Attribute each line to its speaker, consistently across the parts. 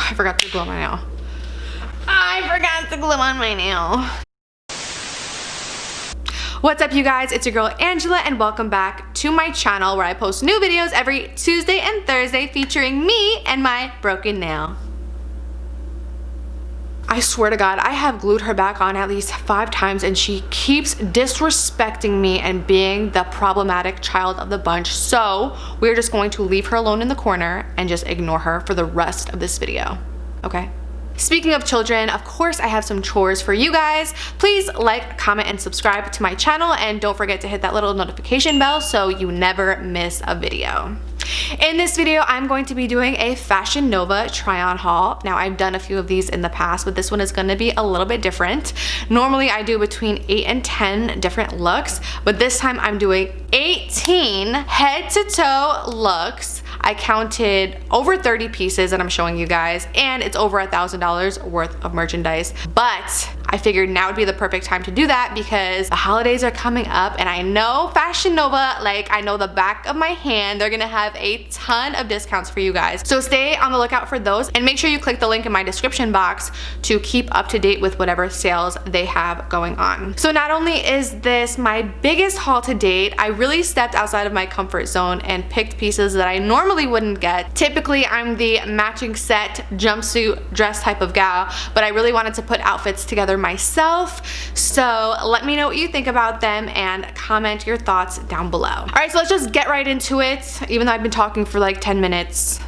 Speaker 1: I forgot to glue on my nail. I forgot to glue on my nail. What's up, you guys? It's your girl Angela, and welcome back to my channel where I post new videos every Tuesday and Thursday featuring me and my broken nail. I swear to God, I have glued her back on at least 5 times and she keeps disrespecting me and being the problematic child of the bunch. So we're just going to leave her alone in the corner and just ignore her for the rest of this video, okay? Speaking of children, of course I have some chores for you guys. Please like, comment, and subscribe to my channel, and don't forget to hit that little notification bell so you never miss a video. In this video, I'm going to be doing a Fashion Nova try-on haul. Now, I've done a few of these in the past, but this one is going to be a little bit different. Normally, I do between 8 and 10 different looks, but this time I'm doing 18 head-to-toe looks. I counted over 30 pieces that I'm showing you guys, and it's over $1,000 worth of merchandise. But I figured now would be the perfect time to do that because the holidays are coming up, and I know Fashion Nova, like I know the back of my hand, they're gonna have a ton of discounts for you guys. So stay on the lookout for those, and make sure you click the link in my description box to keep up to date with whatever sales they have going on. So not only is this my biggest haul to date, I really stepped outside of my comfort zone and picked pieces that I normally wouldn't get. Typically, I'm the matching set jumpsuit dress type of gal, but I really wanted to put outfits together myself. So let me know what you think about them and comment your thoughts down below. All right, so let's just get right into it. Even though I've been talking for like 10 minutes,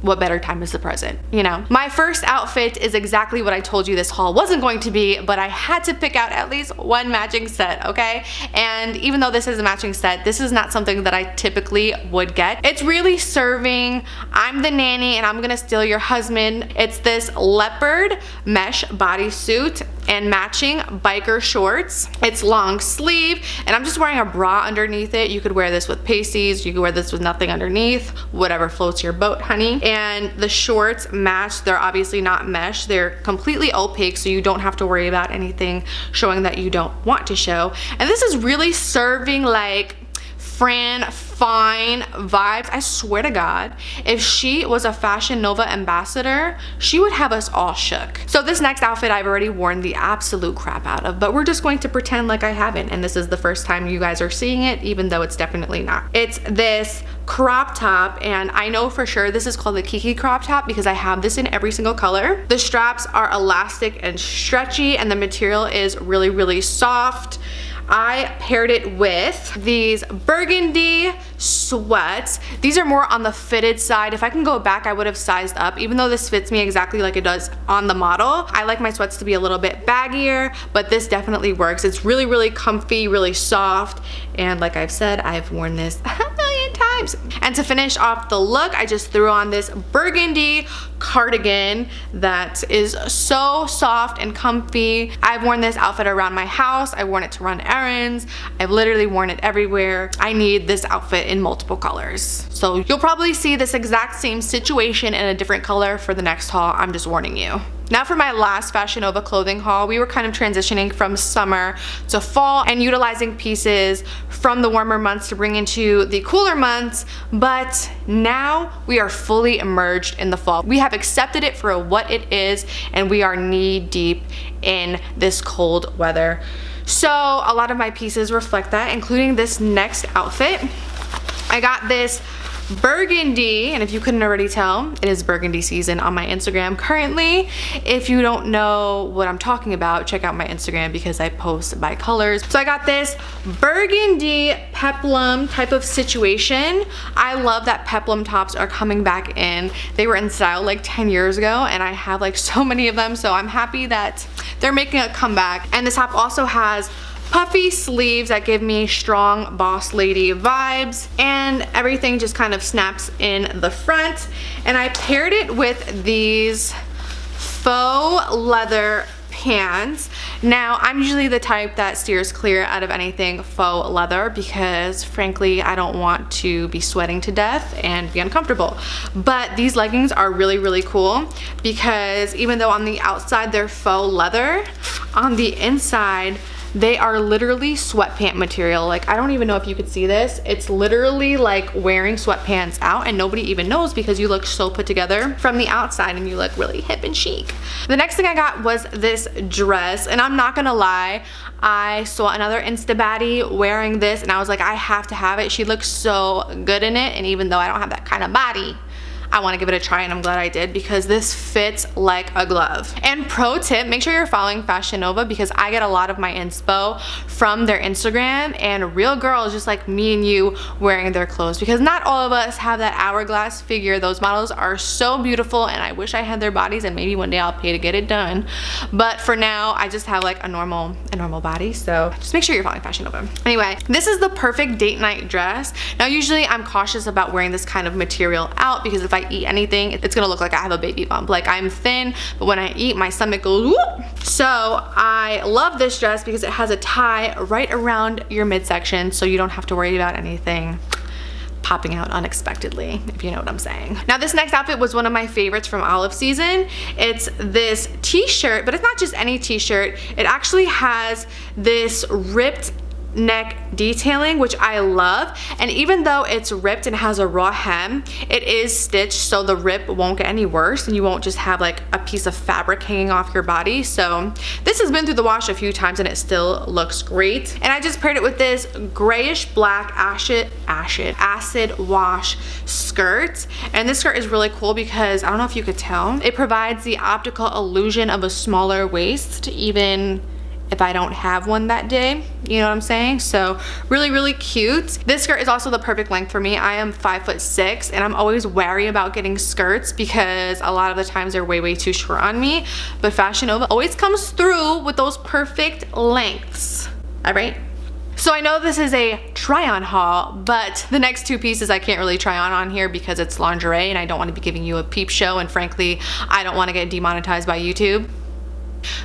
Speaker 1: what better time is the present, you know? My first outfit is exactly what I told you this haul wasn't going to be, but I had to pick out at least one matching set, okay? And even though this is a matching set, this is not something that I typically would get. It's really serving, I'm the nanny and I'm gonna steal your husband. It's this leopard mesh bodysuit and matching biker shorts. It's long sleeve, and I'm just wearing a bra underneath it. You could wear this with pasties, you could wear this with nothing underneath, whatever floats your boat, honey. And the shorts match. They're obviously not mesh, they're completely opaque, so you don't have to worry about anything showing that you don't want to show. And this is really serving like Fran Fine vibes. I swear to God, if she was a Fashion Nova ambassador, she would have us all shook. So this next outfit I've already worn the absolute crap out of, but we're just going to pretend like I haven't, and this is the first time you guys are seeing it, even though it's definitely not. It's this crop top, and I know for sure this is called the Kiki crop top because I have this in every single color. The straps are elastic and stretchy, and the material is really, really soft. I paired it with these burgundy sweats. These are more on the fitted side. If I can go back, I would have sized up, even though this fits me exactly like it does on the model. I like my sweats to be a little bit baggier, but this definitely works. It's really, really comfy, really soft, and like I've said, I've worn this a million times. And to finish off the look, I just threw on this burgundy cardigan that is so soft and comfy. I've worn this outfit around my house. I've worn it to run errands. I've literally worn it everywhere. I need this outfit in multiple colors. So you'll probably see this exact same situation in a different color for the next haul. I'm just warning you. Now for my last Fashion Nova clothing haul, we were kind of transitioning from summer to fall and utilizing pieces from the warmer months to bring into the cooler months, but now we are fully immersed in the fall. We have accepted it for what it is, and we are knee deep in this cold weather. So a lot of my pieces reflect that, including this next outfit. I got this burgundy, and if you couldn't already tell, it is burgundy season on my Instagram currently. If you don't know what I'm talking about, check out my Instagram because I post by colors. So I got this burgundy peplum type of situation. I love that peplum tops are coming back in. They were in style like 10 years ago, and I have like so many of them, so I'm happy that they're making a comeback. And this top also has puffy sleeves that give me strong boss lady vibes, and everything just kind of snaps in the front. And I paired it with these faux leather pants. Now, I'm usually the type that steers clear out of anything faux leather because frankly, I don't want to be sweating to death and be uncomfortable. But these leggings are really, really cool because even though on the outside they're faux leather, on the inside They are literally sweatpant material. Like, I don't even know if you could see this. It's literally like wearing sweatpants out and nobody even knows because you look so put together from the outside and you look really hip and chic. The next thing I got was this dress, and I'm not gonna lie, I saw another Insta baddie wearing this and I was like, I have to have it. She looks so good in it, and even though I don't have that kind of body, I want to give it a try, and I'm glad I did because this fits like a glove. And pro tip, make sure you're following Fashion Nova because I get a lot of my inspo from their Instagram and real girls just like me and you wearing their clothes, because not all of us have that hourglass figure. Those models are so beautiful and I wish I had their bodies, and maybe one day I'll pay to get it done. But for now, I just have like a normal body, so just make sure you're following Fashion Nova. Anyway, this is the perfect date night dress. Now usually I'm cautious about wearing this kind of material out because if I eat anything, it's gonna look like I have a baby bump. Like, I'm thin, but when I eat, my stomach goes whoop. So I love this dress because it has a tie right around your midsection, so you don't have to worry about anything popping out unexpectedly, if you know what I'm saying. Now this next outfit was one of my favorites from olive season. It's this t-shirt, but it's not just any t-shirt. It actually has this ripped neck detailing, which I love, and even though it's ripped and has a raw hem, it is stitched so the rip won't get any worse and you won't just have like a piece of fabric hanging off your body. So this has been through the wash a few times and it still looks great. And I just paired it with this grayish black acid wash skirt, and this skirt is really cool because I don't know if you could tell, it provides the optical illusion of a smaller waist even if I don't have one that day, you know what I'm saying? So really cute. This skirt is also the perfect length for me. I am 5'6" and I'm always wary about getting skirts because a lot of the times they're way too short on me, but Fashion Nova always comes through with those perfect lengths. All right. So I know this is a try on haul, but the next two pieces I can't really try on here because it's lingerie and I don't want to be giving you a peep show, and frankly, I don't want to get demonetized by YouTube.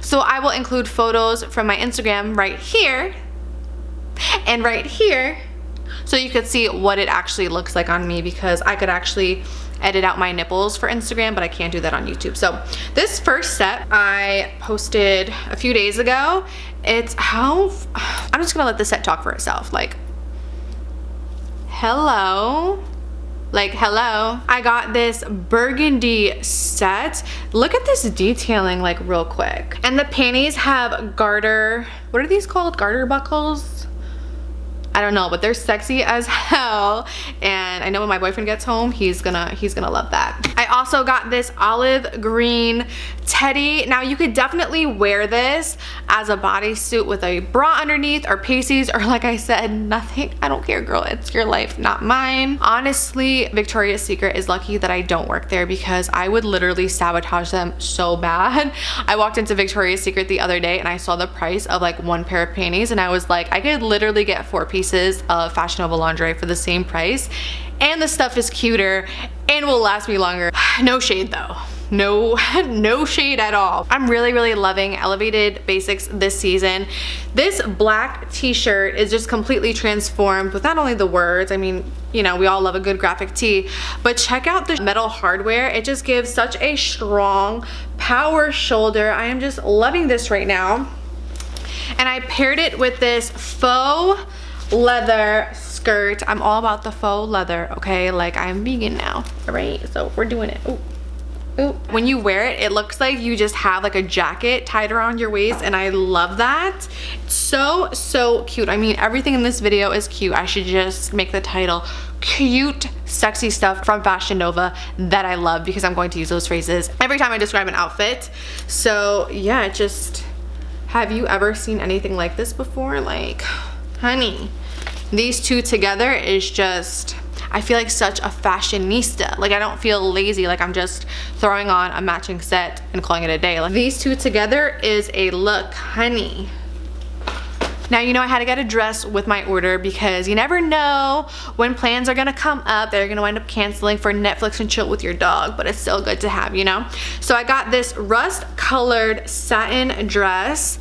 Speaker 1: So I will include photos from my Instagram right here and right here so you could see what it actually looks like on me, because I could actually edit out my nipples for Instagram, but I can't do that on YouTube. So this first set I posted a few days ago. It's I'm just gonna let the set talk for itself. Like, hello. Like, hello. I got this burgundy set. Look at this detailing, like, real quick. And the panties have garter, what are these called? Garter buckles? I don't know, but they're sexy as hell. And I know when my boyfriend gets home, he's gonna love that. I also got this olive green teddy. Now you could definitely wear this as a bodysuit with a bra underneath or pasties, or like I said, nothing. I don't care, girl. It's your life, not mine. Honestly, Victoria's Secret is lucky that I don't work there because I would literally sabotage them so bad. I walked into Victoria's Secret the other day and I saw the price of like one pair of panties and I was like, I could literally get 4 pieces of Fashion Nova lingerie for the same price, and the stuff is cuter and will last me longer. No shade though. No shade at all. I'm really loving elevated basics this season. This black t-shirt is just completely transformed with not only the words, I mean, you know, we all love a good graphic tee, but check out the metal hardware. It just gives such a strong power shoulder. I am just loving this right now. And I paired it with this faux leather skirt. I'm all about the faux leather, okay? Like, I'm vegan now, all right? So we're doing it. Ooh. Ooh. When you wear it, it looks like you just have like a jacket tied around your waist, and I love that. It's so cute. I mean, everything in this video is cute. I should just make the title cute, sexy stuff from Fashion Nova that I love, because I'm going to use those phrases every time I describe an outfit. So yeah, just, have you ever seen anything like this before? Like, honey, these two together is just, I feel like such a fashionista. Like, I don't feel lazy, like I'm just throwing on a matching set and calling it a day. Like, these two together is a look, honey. Now, you know, I had to get a dress with my order because you never know when plans are gonna come up that you're gonna wind up canceling for Netflix and chill with your dog, but it's still good to have, you know? So I got this rust colored satin dress,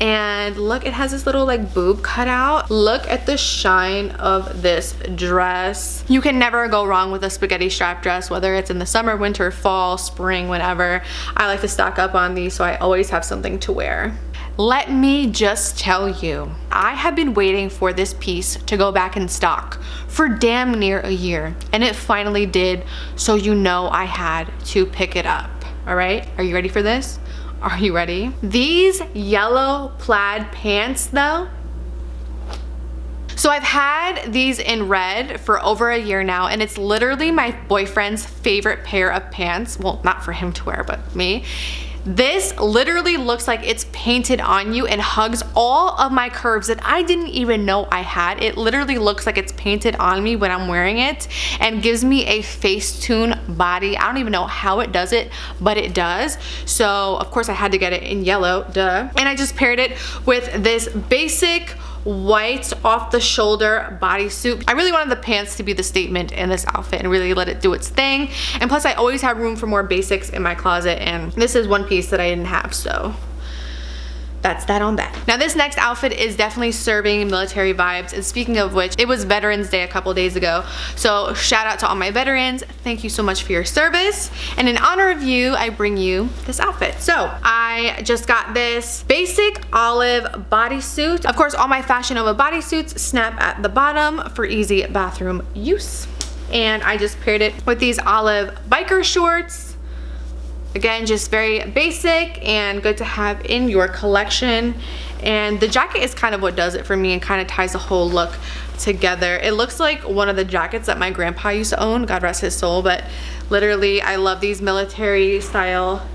Speaker 1: and look, it has this little like boob cutout. Look at the shine of this dress. You can never go wrong with a spaghetti strap dress, whether it's in the summer, winter, fall, spring, whenever. I like to stock up on these so I always have something to wear. let me just tell you, I have been waiting for this piece to go back in stock for damn near a year, and it finally did, so you know I had to pick it up. All right, are you ready for this? Are you ready? These yellow plaid pants though, so I've had these in red for over a year now, and it's literally my boyfriend's favorite pair of pants. Well, not for him to wear, but me. This literally looks like it's painted on you and hugs all of my curves that I didn't even know I had. It literally looks like it's painted on me when I'm wearing it and gives me a Facetune body. I don't even know how it does it, but it does. So of course I had to get it in yellow, duh. And I just paired it with this basic white off the shoulder bodysuit. I really wanted the pants to be the statement in this outfit and really let it do its thing. And plus I always have room for more basics in my closet, and this is one piece that I didn't have, so that's that on that. Now this next outfit is definitely serving military vibes, and speaking of which, it was Veterans Day a couple days ago, so shout out to all my veterans. Thank you so much for your service, and in honor of you, I bring you this outfit. So I just got this basic olive bodysuit. Of course, all my Fashion Nova bodysuits snap at the bottom for easy bathroom use, and I just paired it with these olive biker shorts. Again, just very basic and good to have in your collection. And the jacket is kind of what does it for me and kind of ties the whole look together. It looks like one of the jackets that my grandpa used to own, God rest his soul, but literally I love these military style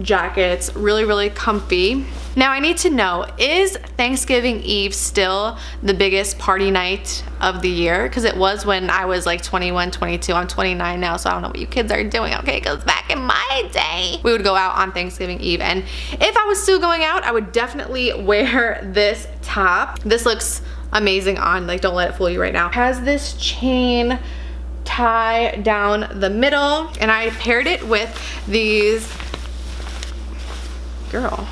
Speaker 1: jackets. Really, really comfy. Now I need to know, is Thanksgiving Eve still the biggest party night of the year? Because it was when I was like 21, 22. I'm 29 now, so I don't know what you kids are doing, okay? Because back in my day, we would go out on Thanksgiving Eve. And if I was still going out, I would definitely wear this top. This looks amazing on, like, don't let it fool you right now. It has this chain tie down the middle, and I paired it with these, girl,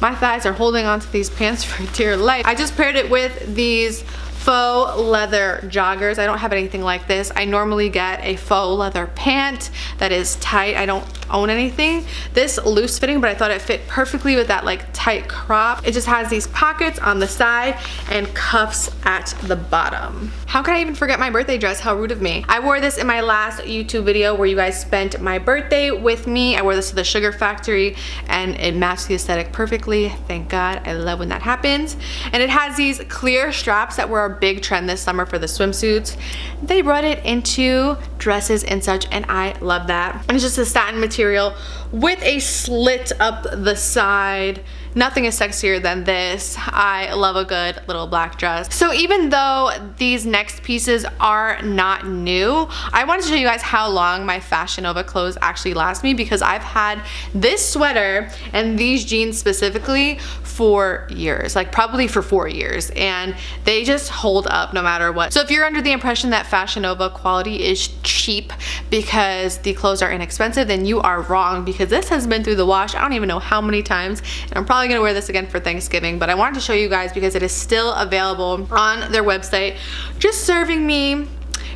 Speaker 1: my thighs are holding onto these pants for dear life. I just paired it with these faux leather joggers. I don't have anything like this. I normally get a faux leather pant that is tight. I don't own anything this loose fitting, but I thought it fit perfectly with that like tight crop. It just has these pockets on the side and cuffs at the bottom. How could I even forget my birthday dress? How rude of me. I wore this in my last YouTube video where you guys spent my birthday with me. I wore this to the Sugar Factory and it matched the aesthetic perfectly. Thank God. I love when that happens. And it has these clear straps that were a big trend this summer for the swimsuits. They brought it into dresses and such, and I love that. And it's just a satin material with a slit up the side. Nothing is sexier than this. I love a good little black dress. So even though these next pieces are not new, I want to show you guys how long my Fashion Nova clothes actually last me, because I've had this sweater and these jeans specifically for years, like probably for 4 years, and they just hold up no matter what. So if you're under the impression that Fashion Nova quality is cheap because the clothes are inexpensive, then you are wrong, because this has been through the wash I don't even know how many times, and I'm probably gonna wear this again for Thanksgiving, but I wanted to show you guys because it is still available on their website, just serving me,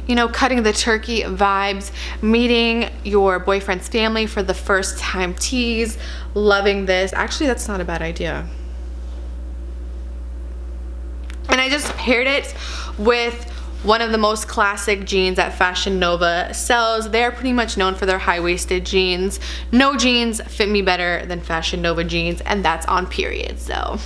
Speaker 1: you know, cutting the turkey vibes, meeting your boyfriend's family for the first time tease. Loving this. Actually, that's not a bad idea. And I just paired it with one of the most classic jeans that Fashion Nova sells. They're pretty much known for their high-waisted jeans. No jeans fit me better than Fashion Nova jeans, and that's on period. So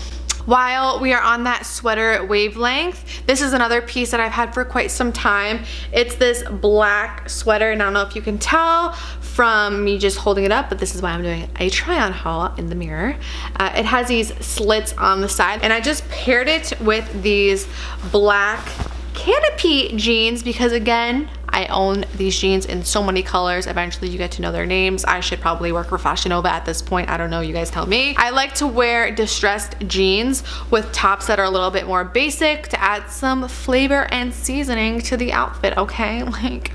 Speaker 1: while we are on that sweater wavelength, this is another piece that I've had for quite some time. It's this black sweater, and I don't know if you can tell from me just holding it up, but this is why I'm doing a try-on haul in the mirror. It has these slits on the side, and I just paired it with these black canopy jeans because, again, I own these jeans in so many colors. Eventually you get to know their names. I should probably work for Fashion Nova at this point. I don't know, you guys tell me. I like to wear distressed jeans with tops that are a little bit more basic to add some flavor and seasoning to the outfit, okay? Like,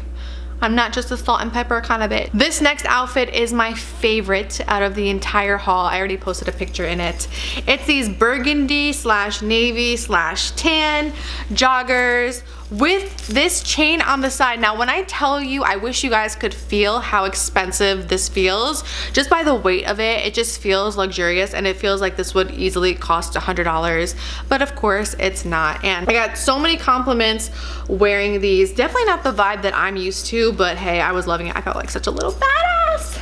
Speaker 1: I'm not just a salt and pepper kind of bitch. This next outfit is my favorite out of the entire haul. I already posted a picture in it. It's these burgundy slash navy slash tan joggers with this chain on the side. Now when I tell you, I wish you guys could feel how expensive this feels. Just by the weight of it, it just feels luxurious, and it feels like this would easily cost $100, but of course it's not. And I got so many compliments wearing these. Definitely not the vibe that I'm used to, but hey, I was loving it. I felt like such a little badass.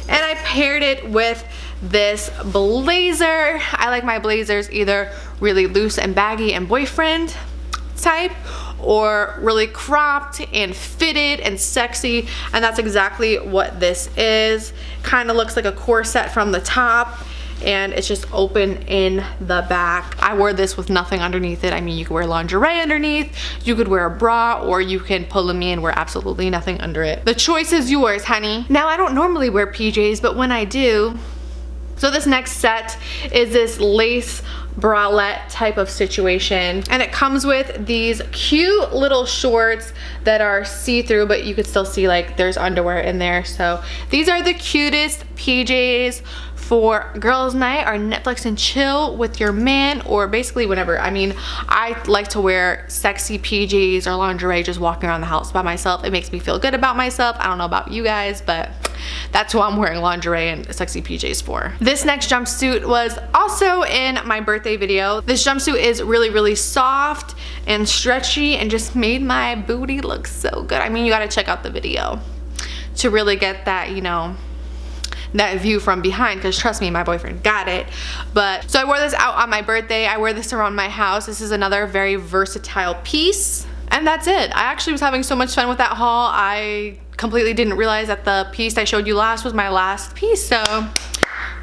Speaker 1: And I paired it with this blazer. I like my blazers either really loose and baggy and boyfriend type, or really cropped and fitted and sexy, and that's exactly what this is. Kind of looks like a corset from the top, and it's just open in the back. I wore this with nothing underneath it. I mean, you could wear lingerie underneath, you could wear a bra, or you can pull me and wear absolutely nothing under it. The choice is yours, honey. Now, I don't normally wear PJs, but when I do, so this next set is this lace bralette type of situation, and it comes with these cute little shorts that are see-through, but you could still see like there's underwear in there. So these are the cutest PJs for girls' night or Netflix and chill with your man, or basically whenever. I mean, I like to wear sexy PJs or lingerie just walking around the house by myself. It makes me feel good about myself. I don't know about you guys, but that's who I'm wearing lingerie and sexy PJs for. This next jumpsuit was also in my birthday video. This jumpsuit is really, really soft and stretchy and just made my booty look so good. I mean, you gotta check out the video to really get that, you know, that view from behind, because trust me, my boyfriend got it. But so I wore this out on my birthday. I wear this around my house. This is another very versatile piece, and that's it. I actually was having so much fun with that haul. I completely didn't realize that the piece I showed you last was my last piece, so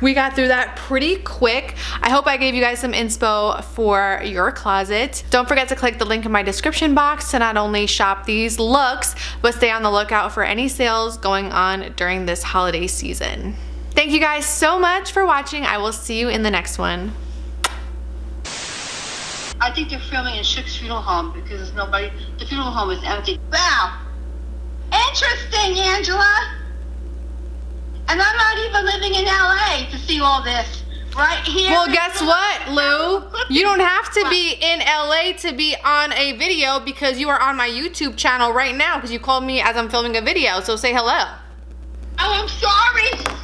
Speaker 1: we got through that pretty quick. I hope I gave you guys some inspo for your closet. Don't forget to click the link in my description box to not only shop these looks, but stay on the lookout for any sales going on during this holiday season. Thank you guys so much for watching. I will see you in the next one.
Speaker 2: I think they're filming in Chick's funeral home because there's nobody. The funeral home is empty. Wow. Interesting, Angela. And I'm not even living in LA to see all this. Right here.
Speaker 1: Well, guess what, Lou? You don't have to be in LA to be on a video, because you are on my YouTube channel right now because you called me as I'm filming a video, so say hello.
Speaker 2: Oh, I'm sorry.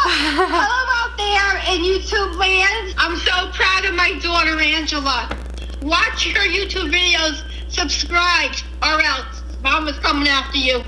Speaker 2: Hello out there in YouTube land. I'm so proud of my daughter, Angela. Watch her YouTube videos, subscribe, or else Mama's coming after you.